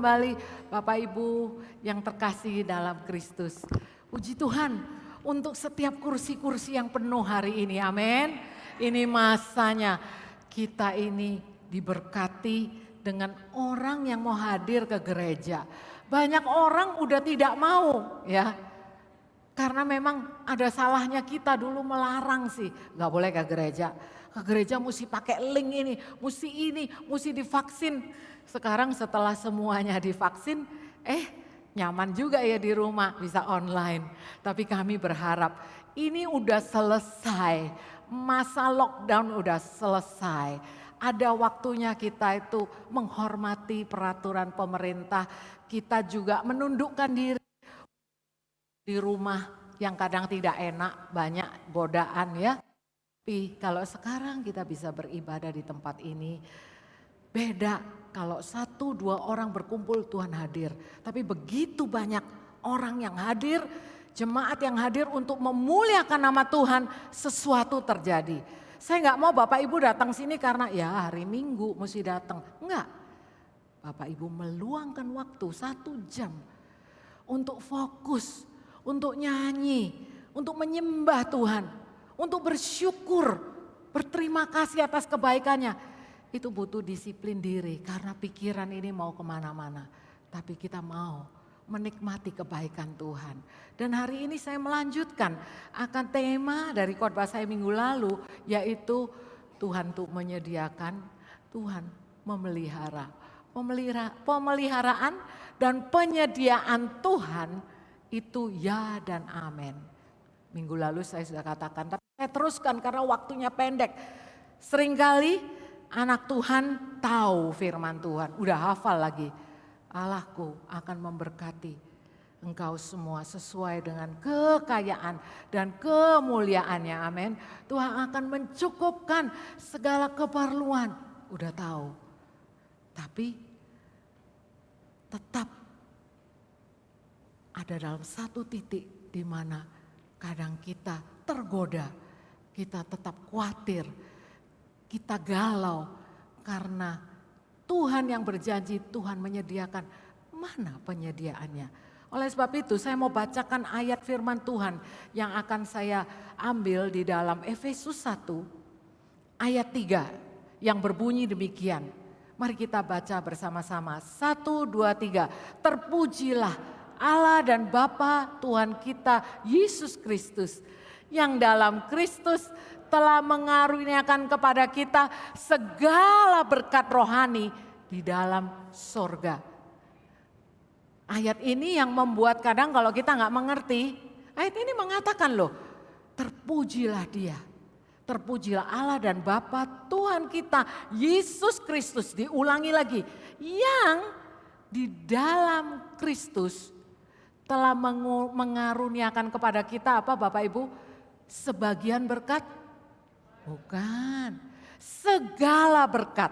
kembali Bapak Ibu yang terkasih dalam Kristus. Puji Tuhan untuk setiap kursi-kursi yang penuh hari ini, amin. Ini masanya kita ini diberkati dengan orang yang mau hadir ke gereja. Banyak orang udah tidak mau ya. Karena memang ada salahnya kita dulu melarang sih, nggak boleh ke gereja. Ke gereja mesti pakai link ini, mesti divaksin. Sekarang setelah semuanya divaksin, nyaman juga ya di rumah, bisa online. Tapi kami berharap ini udah selesai, masa lockdown udah selesai. Ada waktunya kita itu menghormati peraturan pemerintah, kita juga menundukkan diri di rumah yang kadang tidak enak, banyak godaan ya. Tapi kalau sekarang kita bisa beribadah di tempat ini, beda kalau 1-2 orang berkumpul Tuhan hadir. Tapi begitu banyak orang yang hadir, jemaat yang hadir untuk memuliakan nama Tuhan, sesuatu terjadi. Saya nggak mau Bapak Ibu datang sini karena ya hari Minggu mesti datang. Enggak, Bapak Ibu meluangkan waktu 1 jam untuk fokus, untuk nyanyi, untuk menyembah Tuhan, untuk bersyukur, berterima kasih atas kebaikannya. Itu butuh disiplin diri karena pikiran ini mau kemana-mana. Tapi kita mau menikmati kebaikan Tuhan. Dan hari ini saya melanjutkan akan tema dari khotbah saya minggu lalu, yaitu Tuhan untuk menyediakan, Tuhan memelihara. Pemeliharaan dan penyediaan Tuhan itu ya dan amin. Minggu lalu saya sudah katakan, tapi saya teruskan karena waktunya pendek. Seringkali anak Tuhan tahu firman Tuhan, udah hafal lagi. Allahku akan memberkati engkau semua sesuai dengan kekayaan dan kemuliaannya, amin. Tuhan akan mencukupkan segala keperluan, udah tahu. Tapi tetap ada dalam satu titik di mana kadang kita tergoda, kita tetap khawatir, kita galau karena Tuhan yang berjanji, Tuhan menyediakan, mana penyediaannya. Oleh sebab itu saya mau bacakan ayat firman Tuhan yang akan saya ambil di dalam Efesus 1 ayat 3 yang berbunyi demikian. Mari kita baca bersama-sama, 1, 2, 3. Terpujilah Allah dan Bapa Tuhan kita Yesus Kristus yang dalam Kristus telah mengaruniakan kepada kita segala berkat rohani di dalam sorga. Ayat ini yang membuat kadang kalau kita nggak mengerti, ayat ini mengatakan loh, terpujilah Dia. Terpujilah Allah dan Bapa Tuhan kita Yesus Kristus, diulangi lagi, yang di dalam Kristus telah mengaruniakan kepada kita apa Bapak Ibu? Sebagian berkat? Bukan, segala berkat.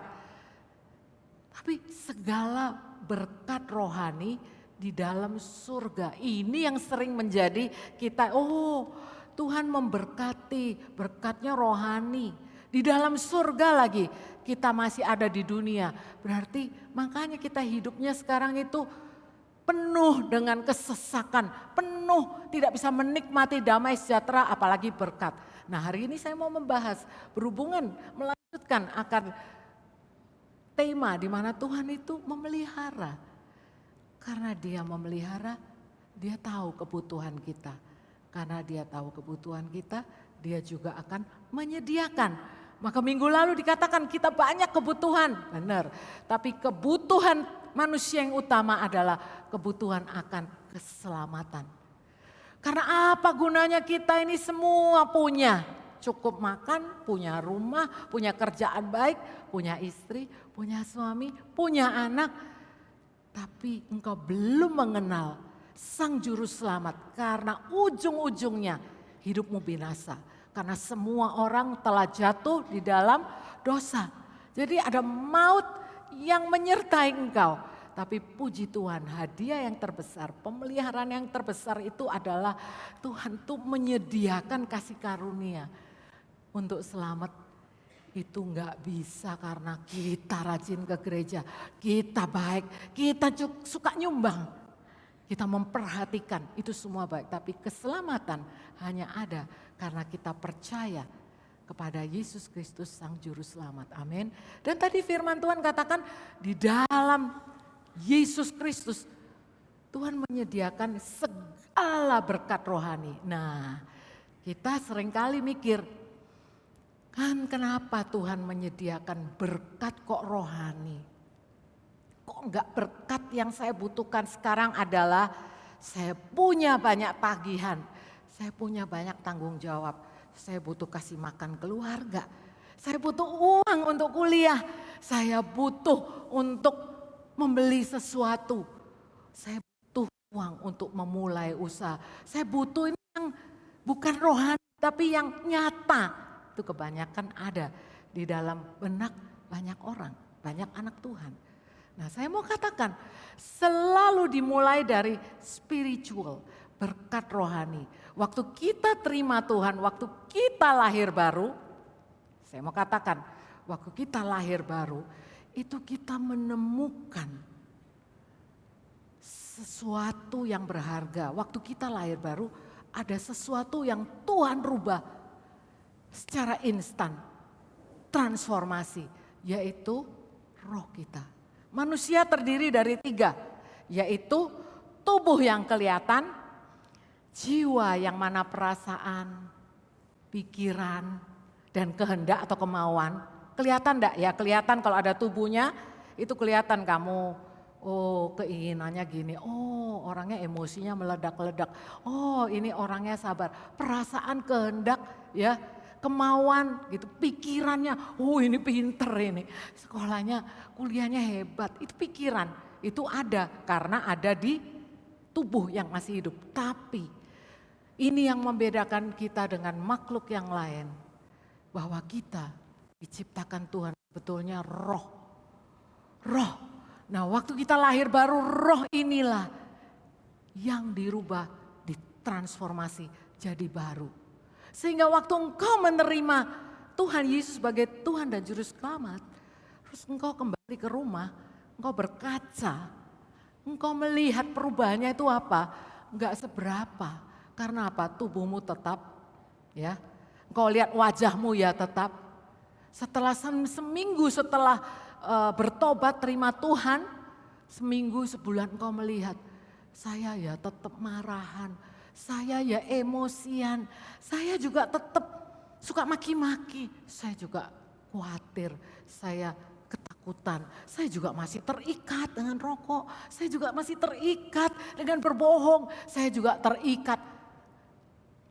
Tapi segala berkat rohani di dalam surga. Ini yang sering menjadi kita, Tuhan memberkati, berkatnya rohani. Di dalam surga lagi, kita masih ada di dunia. Berarti makanya kita hidupnya sekarang itu penuh dengan kesesakan, penuh tidak bisa menikmati damai sejahtera apalagi berkat. Nah hari ini saya mau membahas berhubungan, melanjutkan akan tema di mana Tuhan itu memelihara. Karena Dia memelihara, Dia tahu kebutuhan kita. Karena Dia tahu kebutuhan kita, Dia juga akan menyediakan. Maka minggu lalu dikatakan kita banyak kebutuhan, benar. Tapi kebutuhan manusia yang utama adalah kebutuhan akan keselamatan. Karena apa gunanya kita ini semua punya, cukup makan, punya rumah, punya kerjaan baik, punya istri, punya suami, punya anak. Tapi engkau belum mengenal Sang Juru Selamat karena ujung-ujungnya hidupmu binasa. Karena semua orang telah jatuh di dalam dosa. Jadi ada maut yang menyertai engkau. Tapi puji Tuhan, hadiah yang terbesar, pemeliharaan yang terbesar itu adalah Tuhan tuh menyediakan kasih karunia untuk selamat Itu nggak bisa karena kita rajin ke gereja, kita baik, kita suka nyumbang. Kita memperhatikan, itu semua baik. Tapi keselamatan hanya ada karena kita percaya kepada Yesus Kristus Sang Juru Selamat. Amin. Dan tadi firman Tuhan katakan di dalam Yesus Kristus Tuhan menyediakan segala berkat rohani. Nah, kita seringkali mikir, kan kenapa Tuhan menyediakan berkat kok rohani? Kok enggak berkat yang saya butuhkan sekarang adalah saya punya banyak tagihan, saya punya banyak tanggung jawab, saya butuh kasih makan keluarga, saya butuh uang untuk kuliah, saya butuh untuk membeli sesuatu, saya butuh uang untuk memulai usaha, saya butuh ini yang bukan rohani tapi yang nyata. Itu kebanyakan ada di dalam benak banyak orang, banyak anak Tuhan. Nah, saya mau katakan selalu dimulai dari spiritual, berkat rohani. Waktu kita terima Tuhan, waktu kita lahir baru, saya mau katakan waktu kita lahir baru itu kita menemukan sesuatu yang berharga. Waktu kita lahir baru ada sesuatu yang Tuhan rubah secara instan, transformasi, yaitu roh kita. Manusia terdiri dari 3, yaitu tubuh yang kelihatan, jiwa yang mana perasaan, pikiran, dan kehendak atau kemauan. Kelihatan enggak? Ya kelihatan kalau ada tubuhnya, itu kelihatan kamu, oh keinginannya gini, oh orangnya emosinya meledak-ledak, oh ini orangnya sabar, perasaan, kehendak, ya. Kemauan gitu, pikirannya, oh ini pinter ini, sekolahnya, kuliahnya hebat, itu pikiran, itu ada karena ada di tubuh yang masih hidup. Tapi ini yang membedakan kita dengan makhluk yang lain, bahwa kita diciptakan Tuhan sebetulnya roh. Nah waktu kita lahir baru roh inilah yang dirubah, ditransformasi jadi baru. Sehingga waktu engkau menerima Tuhan Yesus sebagai Tuhan dan Juru Selamat, terus engkau kembali ke rumah, engkau berkaca, engkau melihat perubahannya itu apa? Enggak seberapa, karena apa? Tubuhmu tetap, ya. Engkau lihat wajahmu ya tetap. Setelah seminggu setelah bertobat terima Tuhan, seminggu sebulan engkau melihat, saya ya tetap marahan. Saya ya emosian, saya juga tetap suka maki-maki, saya juga khawatir, saya ketakutan, saya juga masih terikat dengan rokok, saya juga masih terikat dengan berbohong, saya juga terikat.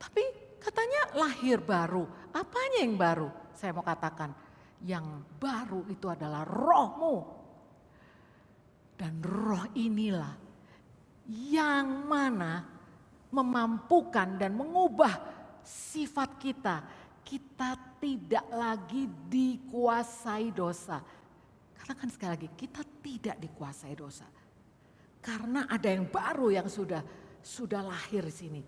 Tapi katanya lahir baru, apanya yang baru? Saya mau katakan, yang baru itu adalah rohmu. Dan roh inilah yang mana memampukan dan mengubah sifat kita. Kita tidak lagi dikuasai dosa. Katakan sekali lagi, kita tidak dikuasai dosa. Karena ada yang baru yang sudah lahir di sini.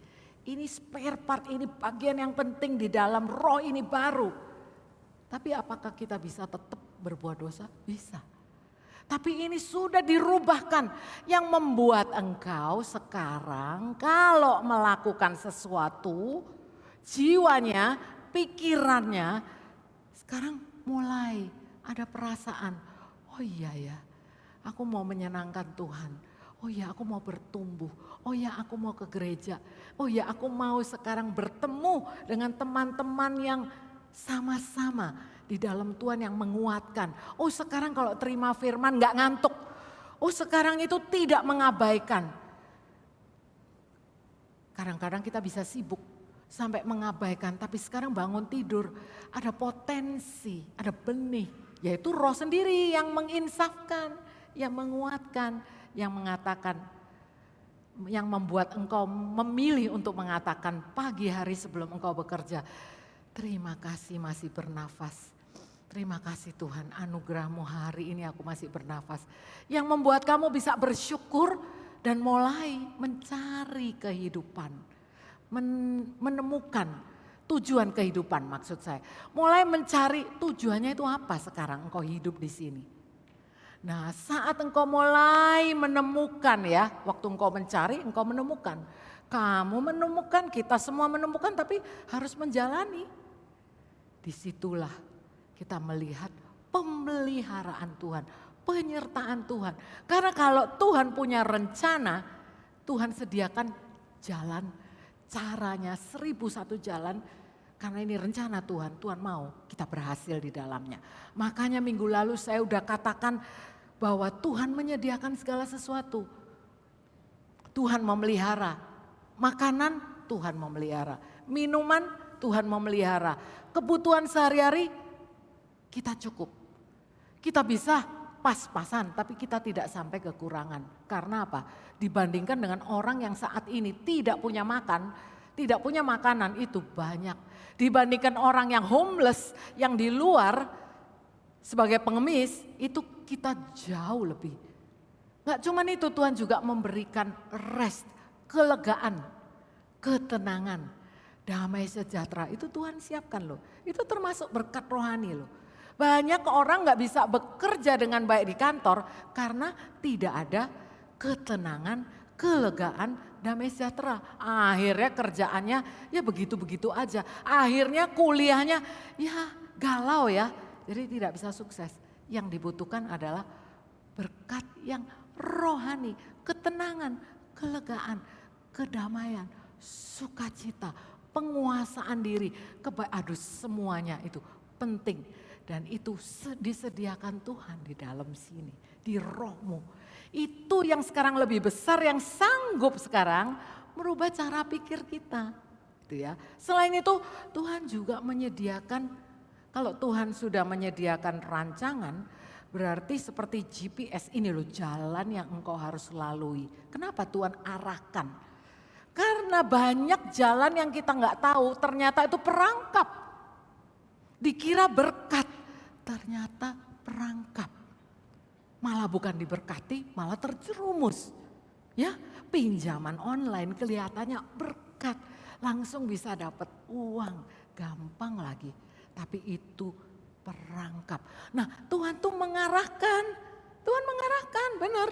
Ini spare part, ini bagian yang penting di dalam roh ini baru. Tapi apakah kita bisa tetap berbuat dosa? Bisa. Tapi ini sudah dirubahkan yang membuat engkau sekarang kalau melakukan sesuatu, jiwanya, pikirannya sekarang mulai ada perasaan, oh iya ya aku mau menyenangkan Tuhan, oh ya aku mau bertumbuh, oh ya aku mau ke gereja, oh ya aku mau sekarang bertemu dengan teman-teman yang sama-sama di dalam Tuhan yang menguatkan. Oh sekarang kalau terima firman gak ngantuk. Oh sekarang itu tidak mengabaikan. Kadang-kadang kita bisa sibuk sampai mengabaikan. Tapi sekarang bangun tidur ada potensi, ada benih. Yaitu roh sendiri yang menginsafkan, yang menguatkan, yang mengatakan, yang membuat engkau memilih untuk mengatakan pagi hari sebelum engkau bekerja. Terima kasih masih bernafas. Terima kasih Tuhan, anugerah-Mu hari ini aku masih bernafas. Yang membuat kamu bisa bersyukur dan mulai mencari kehidupan. Menemukan tujuan kehidupan maksud saya. Mulai mencari tujuannya itu apa sekarang engkau hidup di sini. Nah saat engkau mulai menemukan ya, waktu engkau mencari engkau menemukan. Kamu menemukan, kita semua menemukan tapi harus menjalani. Disitulah kita melihat pemeliharaan Tuhan, penyertaan Tuhan. Karena kalau Tuhan punya rencana, Tuhan sediakan jalan, caranya 1001 jalan. Karena ini rencana Tuhan, Tuhan mau kita berhasil di dalamnya. Makanya minggu lalu saya udah katakan bahwa Tuhan menyediakan segala sesuatu. Tuhan memelihara. Makanan Tuhan memelihara. Minuman Tuhan memelihara. Kebutuhan sehari-hari kita cukup. Kita bisa pas-pasan tapi kita tidak sampai kekurangan. Karena apa? Dibandingkan dengan orang yang saat ini tidak punya makan, tidak punya makanan itu banyak. Dibandingkan orang yang homeless, yang di luar sebagai pengemis, itu kita jauh lebih. Gak cuman itu, Tuhan juga memberikan rest, kelegaan, ketenangan, damai sejahtera. Itu Tuhan siapkan loh. Itu termasuk berkat rohani loh. Banyak orang gak bisa bekerja dengan baik di kantor karena tidak ada ketenangan, kelegaan, damai sejahtera. Akhirnya kerjaannya ya begitu-begitu aja. Akhirnya kuliahnya ya galau ya. Jadi tidak bisa sukses. Yang dibutuhkan adalah berkat yang rohani, ketenangan, kelegaan, kedamaian, sukacita, penguasaan diri, semuanya itu penting. Dan itu disediakan Tuhan di dalam sini, di rohmu. Itu yang sekarang lebih besar, yang sanggup sekarang merubah cara pikir kita. Gitu ya. Selain itu Tuhan juga menyediakan, kalau Tuhan sudah menyediakan rancangan, berarti seperti GPS ini loh, jalan yang engkau harus lalui. Kenapa Tuhan arahkan? Karena banyak jalan yang kita nggak tahu, ternyata itu perangkap. Dikira berkat, ternyata perangkap. Malah bukan diberkati, malah terjerumus. Ya, pinjaman online kelihatannya berkat, langsung bisa dapat uang, gampang lagi. Tapi itu perangkap. Nah, Tuhan tuh mengarahkan. Tuhan mengarahkan, benar.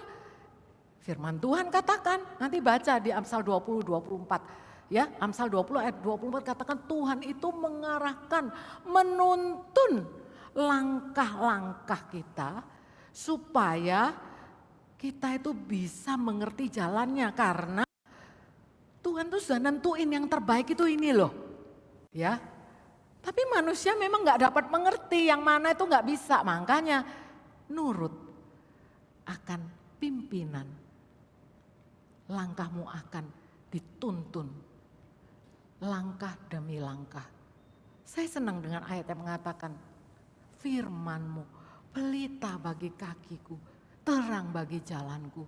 Firman Tuhan katakan, nanti baca di Amsal 20, 24. Ya, Amsal 20 ayat 24 katakan Tuhan itu mengarahkan, menuntun langkah-langkah kita supaya kita itu bisa mengerti jalannya karena Tuhan tuh sudah nentuin yang terbaik itu ini loh. Ya. Tapi manusia memang gak dapat mengerti yang mana itu gak bisa. Makanya nurut akan pimpinan. Langkahmu akan dituntun. Langkah demi langkah. Saya senang dengan ayat yang mengatakan firman-Mu pelita bagi kakiku, terang bagi jalanku.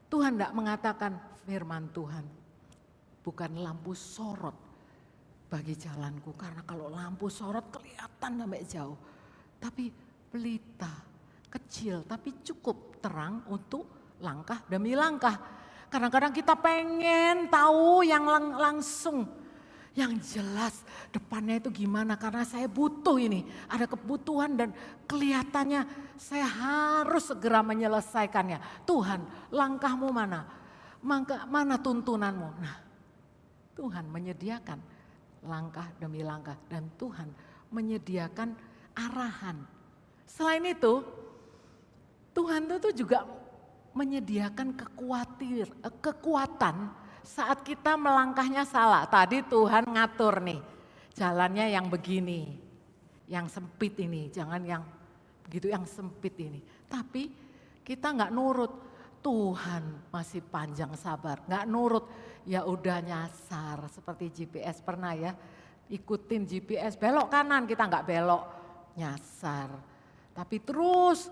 Tuhan tidak mengatakan firman Tuhan bukan lampu sorot bagi jalanku. Karena kalau lampu sorot kelihatan sampai jauh. Tapi pelita kecil tapi cukup terang untuk langkah demi langkah. Kadang-kadang kita pengen tahu yang langsung. Yang jelas depannya itu gimana karena saya butuh ini. Ada kebutuhan dan kelihatannya saya harus segera menyelesaikannya. Tuhan langkahmu mana? Mana tuntunanmu? Nah Tuhan menyediakan langkah demi langkah dan Tuhan menyediakan arahan. Selain itu Tuhan itu juga menyediakan kekuatan saat kita melangkahnya salah. Tadi Tuhan ngatur nih jalannya yang begini, yang sempit ini, jangan yang begitu yang sempit ini. Tapi kita nggak nurut, Tuhan masih panjang sabar, nggak nurut, ya udah nyasar seperti GPS pernah ya, ikutin GPS belok kanan kita nggak belok, nyasar. Tapi terus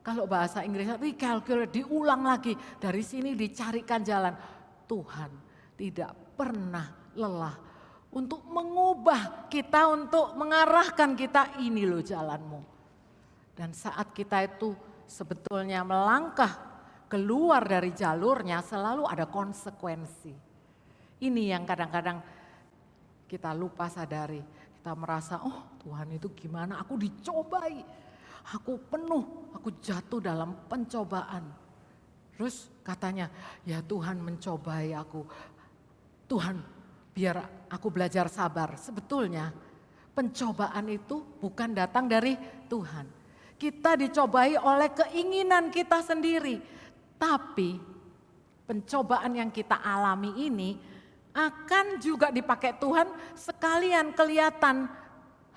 kalau bahasa Inggrisnya recalculate, diulang lagi dari sini dicarikan jalan. Tuhan tidak pernah lelah untuk mengubah kita, untuk mengarahkan kita, ini loh jalanmu. Dan saat kita itu sebetulnya melangkah keluar dari jalurnya selalu ada konsekuensi. Ini yang kadang-kadang kita lupa sadari. Kita merasa, oh Tuhan itu gimana, aku dicobai, aku penuh, aku jatuh dalam pencobaan. Terus katanya, ya Tuhan mencobai aku. Tuhan biar aku belajar sabar. Sebetulnya pencobaan itu bukan datang dari Tuhan. Kita dicobai oleh keinginan kita sendiri. Tapi pencobaan yang kita alami ini akan juga dipakai Tuhan sekalian kelihatan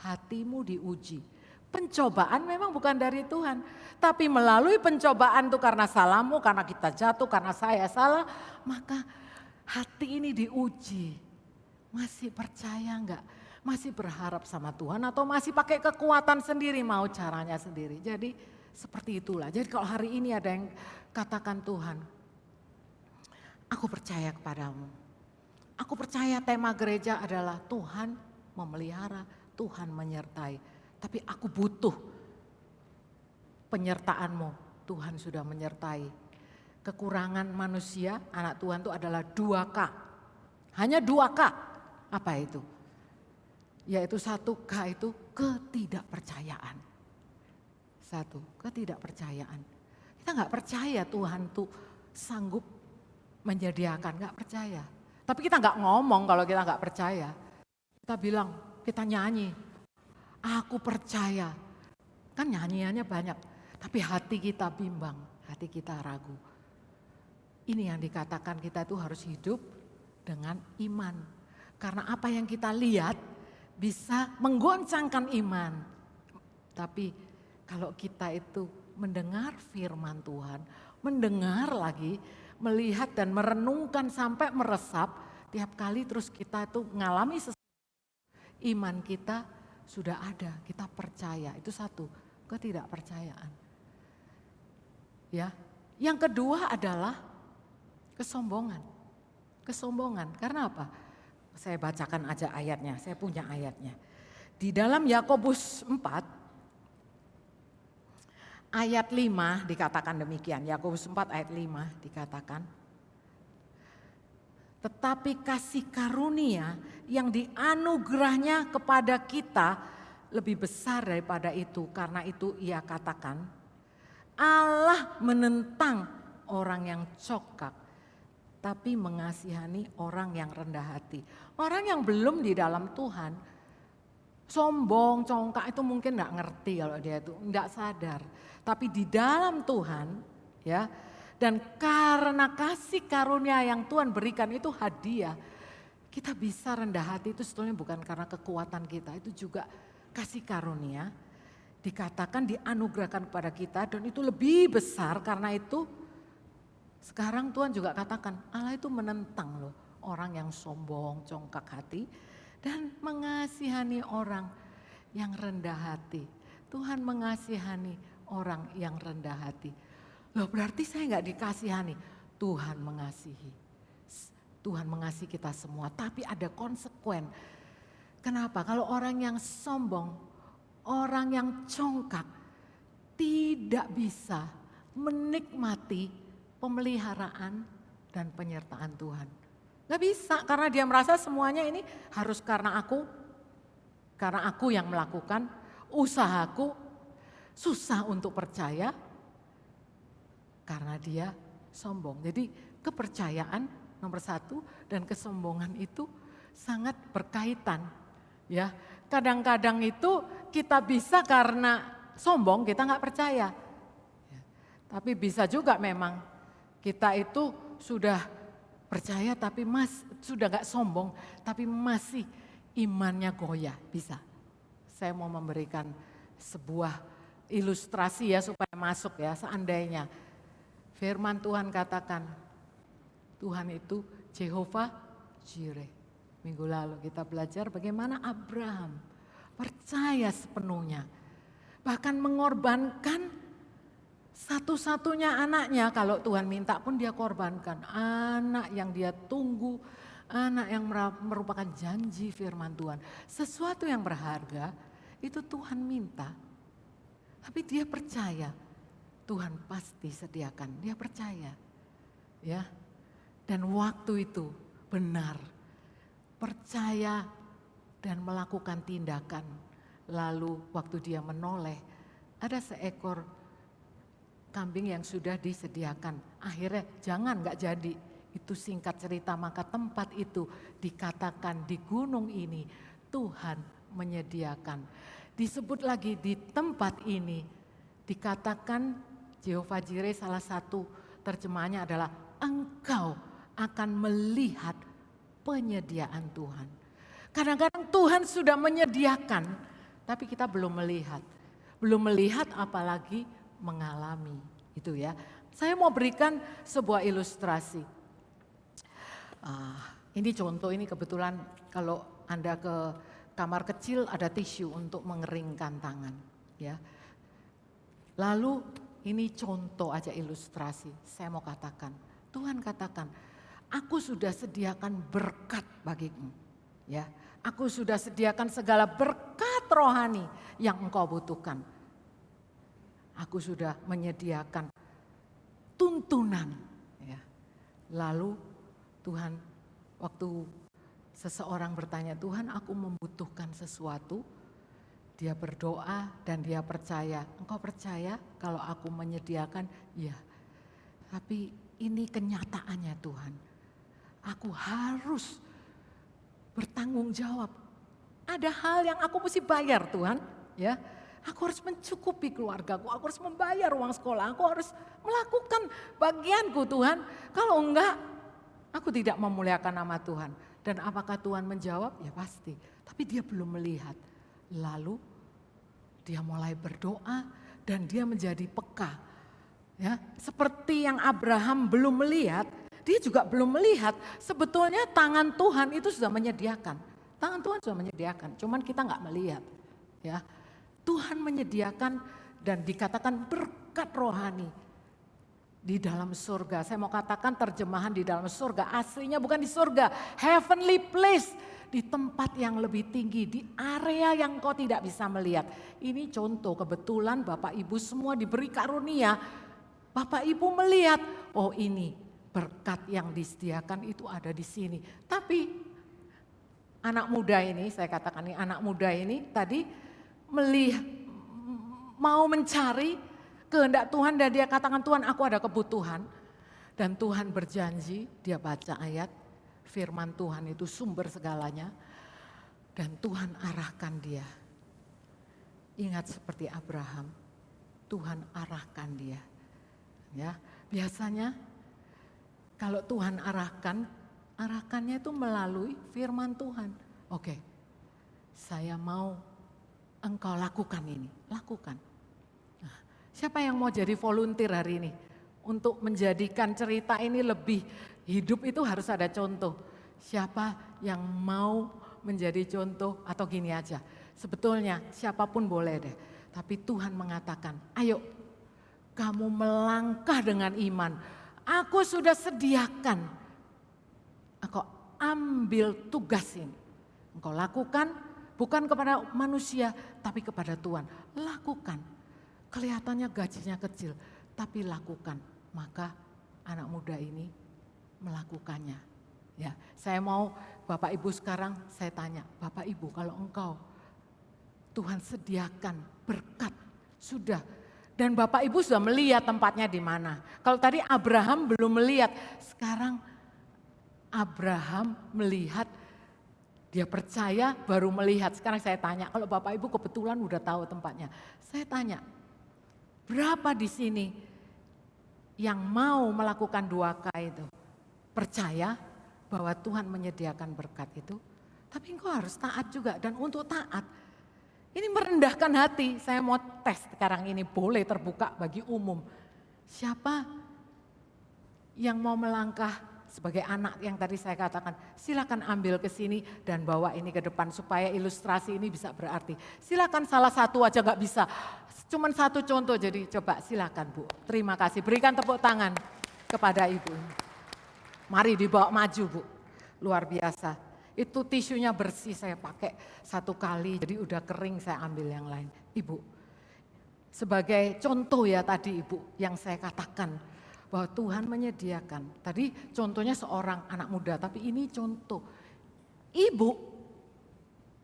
hatimu diuji. Pencobaan memang bukan dari Tuhan. Tapi melalui pencobaan itu karena salahmu, karena kita jatuh, karena saya salah. Maka hati ini diuji. Masih percaya enggak? Masih berharap sama Tuhan atau masih pakai kekuatan sendiri, mau caranya sendiri. Jadi seperti itulah. Jadi kalau hari ini ada yang katakan Tuhan, aku percaya kepadamu. Aku percaya tema gereja adalah Tuhan memelihara, Tuhan menyertai. Tapi aku butuh penyertaanmu. Tuhan sudah menyertai. Kekurangan manusia, anak Tuhan itu adalah 2K. Hanya 2K. Apa itu? Yaitu 1K itu ketidakpercayaan. 1, ketidakpercayaan. Kita nggak percaya Tuhan tuh sanggup menyediakan, nggak percaya. Tapi kita nggak ngomong kalau kita nggak percaya. Kita bilang, kita nyanyi, aku percaya. Kan nyanyiannya banyak, tapi hati kita bimbang, hati kita ragu. Ini yang dikatakan kita itu harus hidup dengan iman. Karena apa yang kita lihat bisa menggoncangkan iman. Tapi kalau kita itu mendengar firman Tuhan, mendengar lagi, melihat dan merenungkan sampai meresap, tiap kali terus kita itu mengalami sesuatu, iman kita sudah ada, kita percaya. Itu 1, ketidakpercayaan. Ya, yang kedua adalah kesombongan. Kesombongan, karena apa? Saya bacakan aja ayatnya, saya punya ayatnya. Di dalam Yakobus 4 ayat 5 dikatakan demikian. Yakobus 4 ayat 5 dikatakan, tetapi kasih karunia yang dianugerahnya kepada kita lebih besar daripada itu. Karena itu ia katakan, Allah menentang orang yang congkak, tapi mengasihani orang yang rendah hati. Orang yang belum di dalam Tuhan, sombong, congkak itu mungkin enggak ngerti kalau dia itu enggak sadar. Tapi di dalam Tuhan, ya, dan karena kasih karunia yang Tuhan berikan itu hadiah, kita bisa rendah hati itu sebetulnya bukan karena kekuatan kita, itu juga kasih karunia dikatakan dianugerahkan kepada kita dan itu lebih besar. Karena itu sekarang Tuhan juga katakan Allah itu menentang loh orang yang sombong, congkak hati dan mengasihani orang yang rendah hati. Tuhan mengasihani orang yang rendah hati. Loh berarti saya nggak dikasihani. Tuhan mengasihi. Tuhan mengasihi kita semua, tapi ada konsekuen. Kenapa? Kalau orang yang sombong, orang yang congkak tidak bisa menikmati pemeliharaan dan penyertaan Tuhan. Gak bisa karena dia merasa semuanya ini harus karena aku yang melakukan, usahaku, susah untuk percaya karena dia sombong. Jadi kepercayaan nomor 1 dan kesombongan itu sangat berkaitan. Ya, kadang-kadang itu kita bisa karena sombong kita nggak percaya. Ya, tapi bisa juga memang kita itu sudah percaya tapi sudah gak sombong tapi masih imannya goyah, bisa. Saya mau memberikan sebuah ilustrasi ya supaya masuk ya. Seandainya firman Tuhan katakan Tuhan itu Jehovah Jireh. Minggu lalu kita belajar bagaimana Abraham percaya sepenuhnya. Bahkan mengorbankan satu-satunya anaknya, kalau Tuhan minta pun dia korbankan. Anak yang dia tunggu, anak yang merupakan janji firman Tuhan. Sesuatu yang berharga itu Tuhan minta. Tapi dia percaya Tuhan pasti sediakan, dia percaya. Ya. Dan waktu itu benar, percaya dan melakukan tindakan. Lalu waktu dia menoleh, ada seekor kambing yang sudah disediakan. Akhirnya jangan, nggak jadi. Itu singkat cerita, maka tempat itu dikatakan di gunung ini Tuhan menyediakan. Disebut lagi di tempat ini, dikatakan Jehovah Jireh, salah satu terjemahannya adalah engkau akan melihat penyediaan Tuhan. Kadang-kadang Tuhan sudah menyediakan, tapi kita belum melihat. Belum melihat apalagi mengalami, itu ya. Saya mau berikan sebuah ilustrasi. Ini contoh, ini kebetulan kalau Anda ke kamar kecil ada tisu untuk mengeringkan tangan, ya. Lalu ini contoh aja ilustrasi. Saya mau katakan, Tuhan katakan, aku sudah sediakan berkat bagimu, ya. Aku sudah sediakan segala berkat rohani yang engkau butuhkan. Aku sudah menyediakan tuntunan, ya. Lalu Tuhan, waktu seseorang bertanya, Tuhan aku membutuhkan sesuatu, dia berdoa dan dia percaya. Engkau percaya kalau aku menyediakan? Ya. Tapi ini kenyataannya Tuhan. Aku harus bertanggung jawab. Ada hal yang aku mesti bayar Tuhan, ya. Aku harus mencukupi keluargaku, aku harus membayar uang sekolah, aku harus melakukan bagianku Tuhan. Kalau enggak, aku tidak memuliakan nama Tuhan. Dan apakah Tuhan menjawab? Ya pasti. Tapi dia belum melihat. Lalu dia mulai berdoa dan dia menjadi peka. Ya, seperti yang Abraham belum melihat, dia juga belum melihat sebetulnya tangan Tuhan itu sudah menyediakan. Tangan Tuhan sudah menyediakan, cuman kita nggak melihat. Ya, Tuhan menyediakan dan dikatakan berkat rohani di dalam surga. Saya mau katakan terjemahan di dalam surga, aslinya bukan di surga, heavenly place, di tempat yang lebih tinggi, di area yang kau tidak bisa melihat. Ini contoh, kebetulan Bapak Ibu semua diberi karunia, Bapak Ibu melihat, oh ini berkat yang disediakan itu ada di sini. Tapi anak muda ini, saya katakan ini anak muda ini tadi melihat, mau mencari kehendak Tuhan dan dia katakan Tuhan aku ada kebutuhan. Dan Tuhan berjanji, dia baca ayat firman Tuhan itu sumber segalanya. Dan Tuhan arahkan dia. Ingat seperti Abraham, Tuhan arahkan dia. Ya, biasanya kalau Tuhan arahkan, arahkannya itu melalui firman Tuhan. Oke, saya mau engkau lakukan ini, lakukan. Nah, siapa yang mau jadi volunteer hari ini? Untuk menjadikan cerita ini lebih hidup itu harus ada contoh. Siapa yang mau menjadi contoh atau gini aja. Sebetulnya siapapun boleh deh. Tapi Tuhan mengatakan, ayo kamu melangkah dengan iman. Aku sudah sediakan. Engkau ambil tugas ini. Engkau lakukan. Bukan kepada manusia, tapi kepada Tuhan. Lakukan. Kelihatannya gajinya kecil, tapi lakukan. Maka anak muda ini melakukannya. Ya, saya mau Bapak Ibu sekarang saya tanya, Bapak Ibu kalau engkau Tuhan sediakan berkat, sudah. Dan Bapak Ibu sudah melihat tempatnya di mana. Kalau tadi Abraham belum melihat, sekarang Abraham melihat. Dia percaya baru melihat. Sekarang saya tanya, kalau Bapak Ibu kebetulan udah tahu tempatnya. Saya tanya, berapa di sini yang mau melakukan 2K itu? Percaya bahwa Tuhan menyediakan berkat itu. Tapi engkau harus taat juga. Dan untuk taat, ini merendahkan hati. Saya mau tes sekarang ini, boleh terbuka bagi umum. Siapa yang mau melangkah sebagai anak yang tadi saya katakan, silakan ambil ke sini dan bawa ini ke depan supaya ilustrasi ini bisa berarti. Silakan salah satu aja nggak bisa, cuman satu contoh jadi coba silakan Bu. Terima kasih, berikan tepuk tangan kepada Ibu. Mari dibawa maju Bu, luar biasa. Itu tisunya bersih saya pakai 1 kali jadi udah kering saya ambil yang lain. Ibu, sebagai contoh ya tadi Ibu yang saya katakan. Bahwa Tuhan menyediakan. Tadi contohnya seorang anak muda, tapi ini contoh. Ibu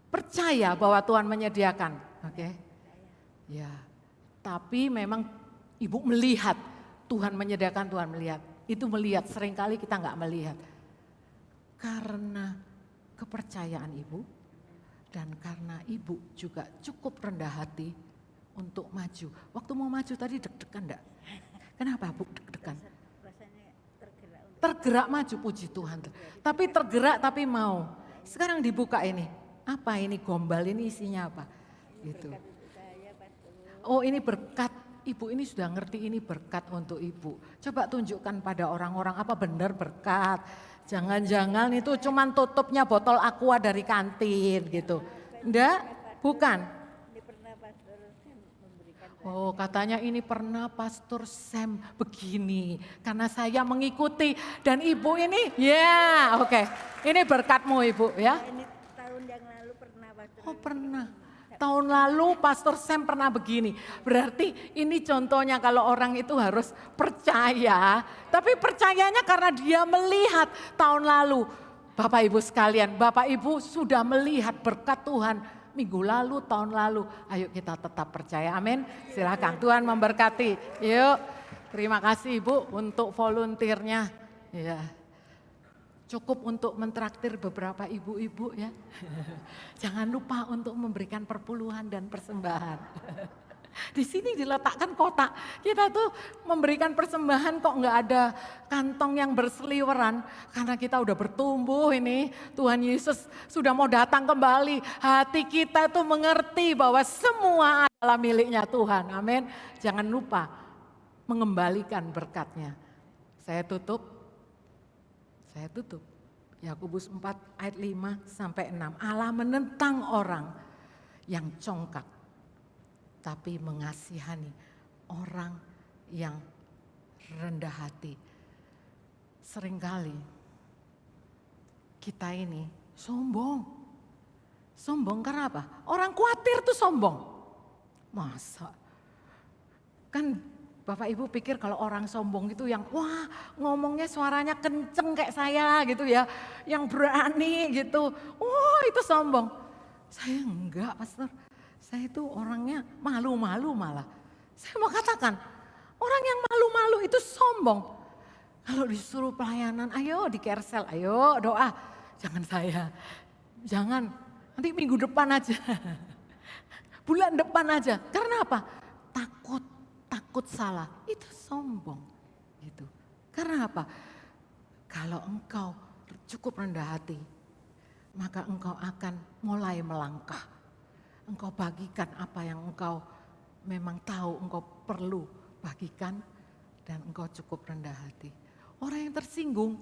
Percaya bahwa Tuhan menyediakan, oke? Ya, tapi memang ibu melihat Tuhan menyediakan, Tuhan melihat. Itu melihat, seringkali kita nggak melihat. Karena kepercayaan ibu dan karena ibu juga cukup rendah hati untuk maju. Waktu mau maju tadi deg-degan enggak? Kenapa Bu deg-degan? Tergerak maju, puji Tuhan. Tapi tergerak tapi mau. Sekarang dibuka ini. Apa ini gombal, ini isinya apa? Gitu. Oh ini berkat, ibu ini sudah ngerti ini berkat untuk ibu. Coba tunjukkan pada orang-orang apa benar berkat. Jangan-jangan itu cuman tutupnya botol aqua dari kantin gitu. Enggak, bukan. Oh katanya ini pernah Pastor Sam begini. Karena saya mengikuti dan ibu ini ya oke. Ini berkatmu ibu ya. Oh pernah. Tahun lalu Pastor Sam pernah begini. Berarti ini contohnya kalau orang itu harus percaya. Tapi percayanya karena dia melihat tahun lalu. Bapak Ibu sekalian, Bapak Ibu sudah melihat berkat Tuhan minggu lalu, tahun lalu. Ayo kita tetap percaya, amin. Silakan Tuhan memberkati. Yuk, terima kasih Ibu untuk volunteernya. Ya. Cukup untuk mentraktir beberapa ibu-ibu ya. Jangan lupa untuk memberikan perpuluhan dan persembahan. Di sini diletakkan kotak. Kita tuh memberikan persembahan kok nggak ada kantong yang berseliweran. Karena kita udah bertumbuh ini. Tuhan Yesus sudah mau datang kembali. Hati kita tuh mengerti bahwa semua adalah miliknya Tuhan. Amin. Jangan lupa mengembalikan berkatnya. Saya tutup. Yakobus 4 ayat 5 sampai 6. Allah menentang orang yang congkak, tapi mengasihani orang yang rendah hati. Seringkali kita ini sombong. Sombong karena apa? Orang khawatir tuh sombong. Masa? Kan Bapak Ibu pikir kalau orang sombong itu yang wah ngomongnya suaranya kenceng kayak saya gitu ya. Yang berani gitu. Wah itu sombong. Saya enggak Pastor. Saya itu orangnya malu-malu malah. Saya mau katakan orang yang malu-malu itu sombong. Kalau disuruh pelayanan ayo di Kersel, ayo doa. Jangan saya. Jangan. Nanti minggu depan aja. Bulan depan aja. Karena apa? Takut salah, itu sombong gitu. Karena apa? Kalau engkau cukup rendah hati, maka engkau akan mulai melangkah. Engkau bagikan apa yang engkau memang tahu engkau perlu bagikan dan engkau cukup rendah hati. Orang yang tersinggung,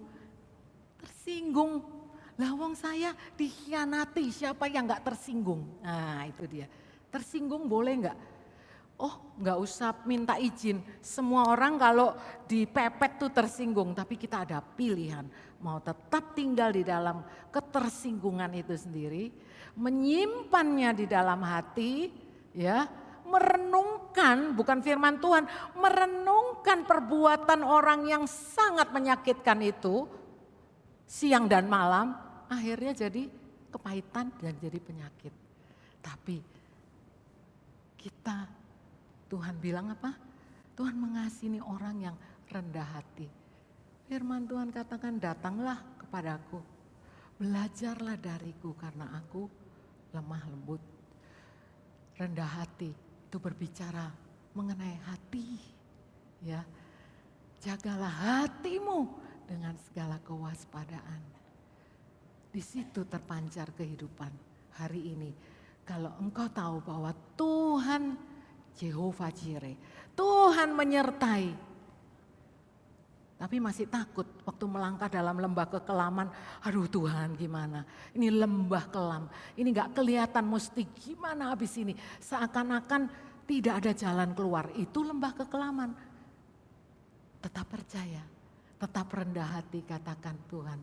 lah wong saya dikhianati, siapa yang gak tersinggung? Nah itu dia, tersinggung boleh gak? Oh nggak usah minta izin, semua orang kalau dipepet tuh tersinggung, tapi kita ada pilihan. Mau tetap tinggal di dalam ketersinggungan itu sendiri, menyimpannya di dalam hati, ya, merenungkan, bukan firman Tuhan, merenungkan perbuatan orang yang sangat menyakitkan itu, siang dan malam, akhirnya jadi kepahitan dan jadi penyakit. Tapi kita Tuhan bilang apa? Tuhan mengasihi orang yang rendah hati. Firman Tuhan katakan datanglah kepadaku. Belajarlah dariku karena aku lemah lembut. Rendah hati itu berbicara mengenai hati. Ya, jagalah hatimu dengan segala kewaspadaan. Di situ terpancar kehidupan hari ini. Kalau engkau tahu bahwa Tuhan Jehovah Jireh, Tuhan menyertai. Tapi masih takut waktu melangkah dalam lembah kekelaman. Aduh Tuhan gimana, ini lembah kelam, ini gak kelihatan mesti gimana habis ini. Seakan-akan tidak ada jalan keluar, itu lembah kekelaman. Tetap percaya, tetap rendah hati katakan Tuhan,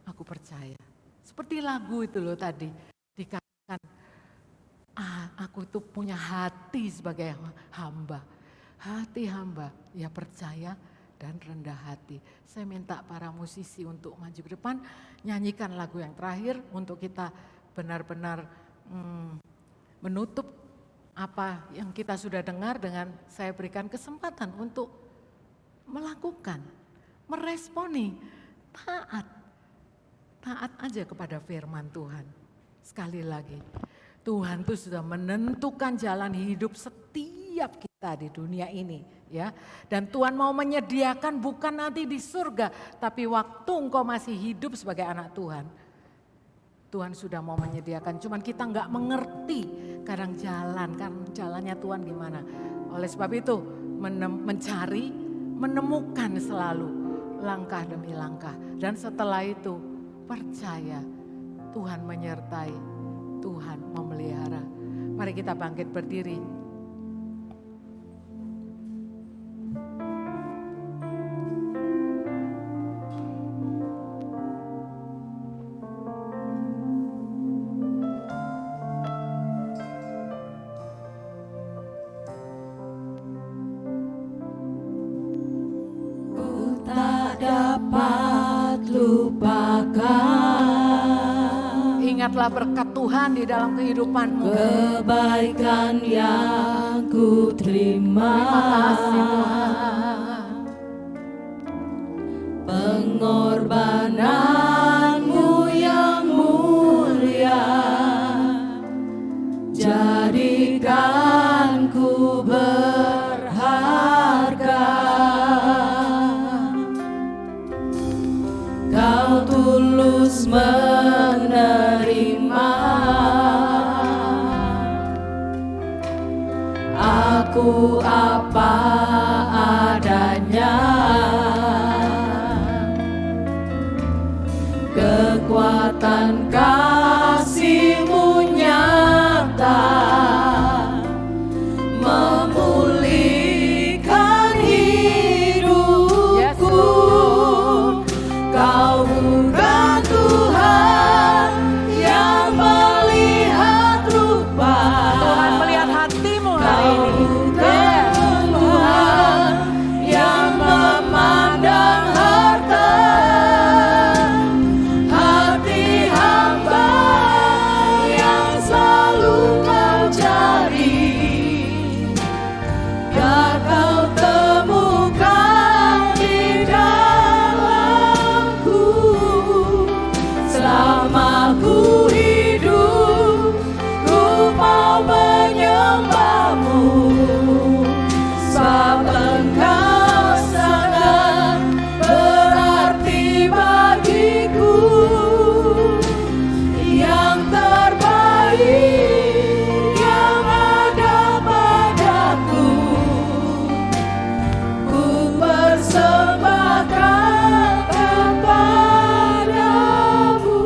aku percaya. Seperti lagu itu loh tadi, dikatakan aku tuh punya hati sebagai hamba. Hati hamba, ya percaya dan rendah hati. Saya minta para musisi untuk maju ke depan, nyanyikan lagu yang terakhir untuk kita benar-benar menutup apa yang kita sudah dengar dengan saya berikan kesempatan untuk melakukan, meresponi, taat. Taat aja kepada firman Tuhan. Sekali lagi, Tuhan itu sudah menentukan jalan hidup setiap kita di dunia ini, ya. Dan Tuhan mau menyediakan bukan nanti di surga, tapi waktu engkau masih hidup sebagai anak Tuhan. Tuhan sudah mau menyediakan, cuman kita nggak mengerti kadang jalannya Tuhan gimana. Oleh sebab itu mencari, menemukan selalu langkah demi langkah. Dan setelah itu percaya Tuhan menyertai, Tuhan memelihara. Mari kita bangkit berdiri. Ingatlah berkat Tuhan di dalam kehidupanmu. Kebaikan yang ku terima. Terima kasih Tuhan. Pengorbananmu yang mulia jadikan ku berharga. Kau tulus menerima aku apa adanya. Kekuatan kasih-Mu nyata memulihkan hidupku. Kau bukan Tuhan yang melihat rupa. Tuhan melihat hatimu hari ini. Bukan Tuhan yang memandang harta. Hati hamba yang selalu Kau cari. Biar Kau temukan di dalamku. Selama ku hidup, ku mau menyembah-Mu. Sebab Engkau sangat berarti bagiku. Yang terbaik yang ada padaku, ku persembahkan kepadamu.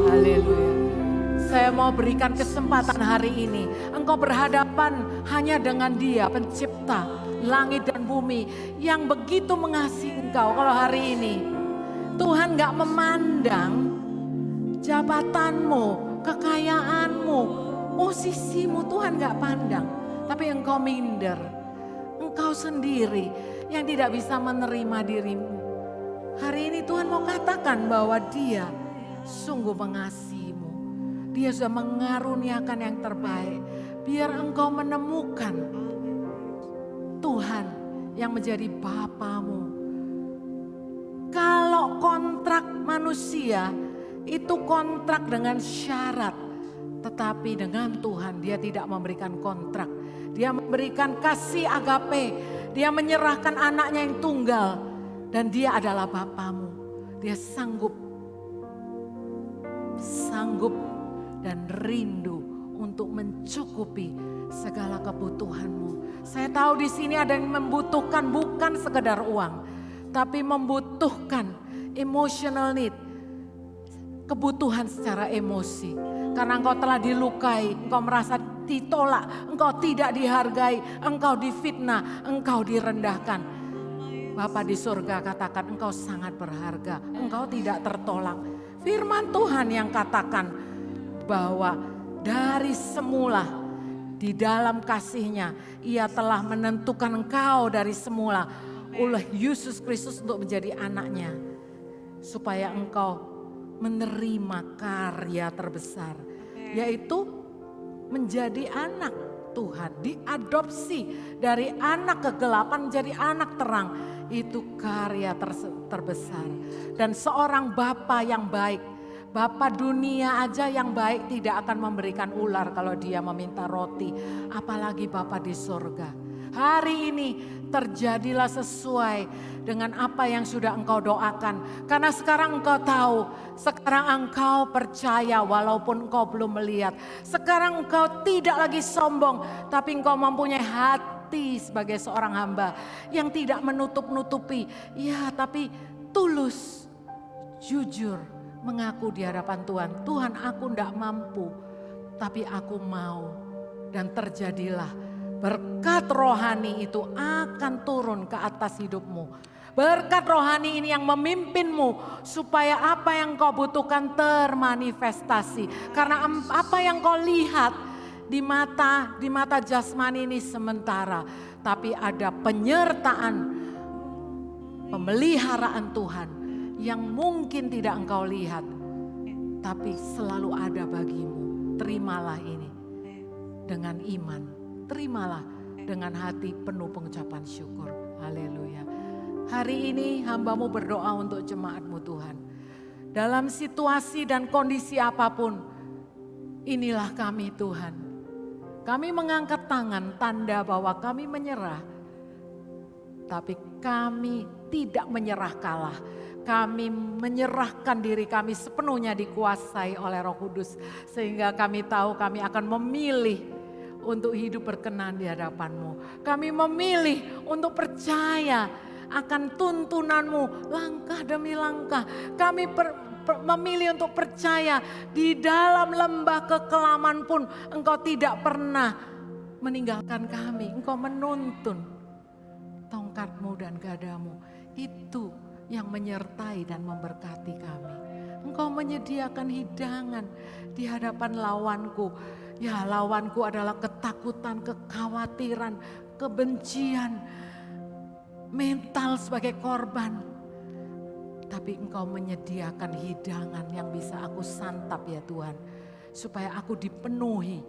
Haleluya. Saya mau berikan kesempatan hari ini. Engkau berhadapan hanya dengan Dia, pencipta langit dan bumi, yang begitu mengasihi engkau. Kalau hari ini Tuhan gak memandang jabatanmu, kekayaanmu, posisimu, Tuhan gak pandang. Tapi engkau minder, engkau sendiri yang tidak bisa menerima dirimu. Hari ini Tuhan mau katakan bahwa Dia sungguh mengasihimu. Dia sudah mengaruniakan yang terbaik. Biar engkau menemukan Tuhan yang menjadi Bapamu. Kalau kontrak manusia itu kontrak dengan syarat. Tetapi dengan Tuhan Dia tidak memberikan kontrak. Dia memberikan kasih agape. Dia menyerahkan anaknya yang tunggal. Dan Dia adalah Bapamu. Dia sanggup dan rindu untuk mencukupi segala kebutuhanmu. Saya tahu di sini ada yang membutuhkan bukan sekedar uang, tapi membutuhkan emotional need, kebutuhan secara emosi. Karena engkau telah dilukai, engkau merasa ditolak, engkau tidak dihargai, engkau difitnah, engkau direndahkan. Bapa di surga katakan engkau sangat berharga, engkau tidak tertolak. Firman Tuhan yang katakan bahwa dari semula di dalam kasih-Nya Ia telah menentukan engkau dari semula oleh Yesus Kristus untuk menjadi anak-Nya. Supaya engkau menerima karya terbesar yaitu menjadi anak Tuhan, diadopsi dari anak kegelapan menjadi anak terang. Itu karya terbesar. Dan seorang bapa yang baik, bapa dunia aja yang baik tidak akan memberikan ular kalau dia meminta roti, apalagi bapa di surga. Hari ini terjadilah sesuai dengan apa yang sudah engkau doakan. Karena sekarang engkau tahu, sekarang engkau percaya walaupun engkau belum melihat. Sekarang engkau tidak lagi sombong, tapi engkau mempunyai hati sebagai seorang hamba yang tidak menutup-nutupi. Ya, tapi tulus, jujur mengaku di hadapan Tuhan. Tuhan, aku tidak mampu, tapi aku mau. Dan terjadilah berkat rohani itu akan turun ke atas hidupmu. Berkat rohani ini yang memimpinmu supaya apa yang kau butuhkan termanifestasi. Karena apa yang kau lihat di mata jasmani ini sementara, tapi ada penyertaan, pemeliharaan Tuhan yang mungkin tidak engkau lihat, tapi selalu ada bagimu. Terimalah ini dengan iman, terimalah dengan hati penuh pengucapan syukur. Haleluya. Hari ini hambamu berdoa untuk jemaatmu Tuhan. Dalam situasi dan kondisi apapun, inilah kami Tuhan. Kami mengangkat tangan tanda bahwa kami menyerah. Tapi kami tidak menyerah kalah. Kami menyerahkan diri kami sepenuhnya dikuasai oleh Roh Kudus. Sehingga kami tahu kami akan memilih untuk hidup berkenan di hadapan-Mu. Kami memilih untuk percaya akan tuntunanmu langkah demi langkah. Kami memilih untuk percaya di dalam lembah kekelaman pun Engkau tidak pernah meninggalkan kami. Engkau menuntun tongkat-Mu dan gadamu. Itu yang menyertai dan memberkati kami. Engkau menyediakan hidangan di hadapan lawanku. Ya, lawanku adalah ketakutan, kekhawatiran, kebencian, mental sebagai korban. Tapi Engkau menyediakan hidangan yang bisa aku santap ya Tuhan. Supaya aku dipenuhi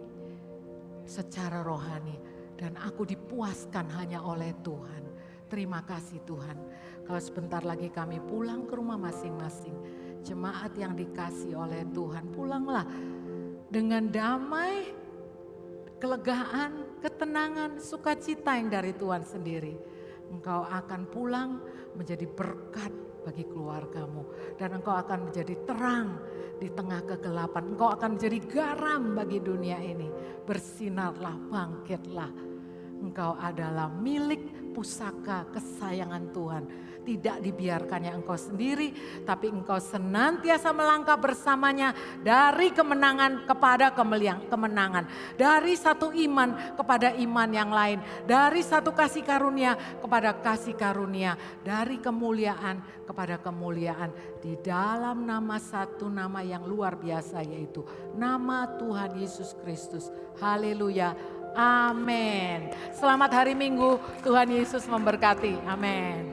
secara rohani. Dan aku dipuaskan hanya oleh Tuhan. Terima kasih Tuhan. Kalau sebentar lagi kami pulang ke rumah masing-masing. Jemaat yang dikasih oleh Tuhan, pulanglah dengan damai, kelegaan, ketenangan, sukacita yang dari Tuhan sendiri. Engkau akan pulang menjadi berkat bagi keluargamu. Dan engkau akan menjadi terang di tengah kegelapan. Engkau akan menjadi garam bagi dunia ini. Bersinarlah, bangkitlah. Engkau adalah milik pusaka kesayangan Tuhan. Tidak dibiarkannya engkau sendiri, tapi engkau senantiasa melangkah bersamanya dari kemenangan kepada kemenangan. Dari satu iman kepada iman yang lain. Dari satu kasih karunia kepada kasih karunia. Dari kemuliaan kepada kemuliaan. Di dalam nama satu nama yang luar biasa, yaitu nama Tuhan Yesus Kristus. Haleluya. Amin. Selamat hari Minggu. Tuhan Yesus memberkati. Amin.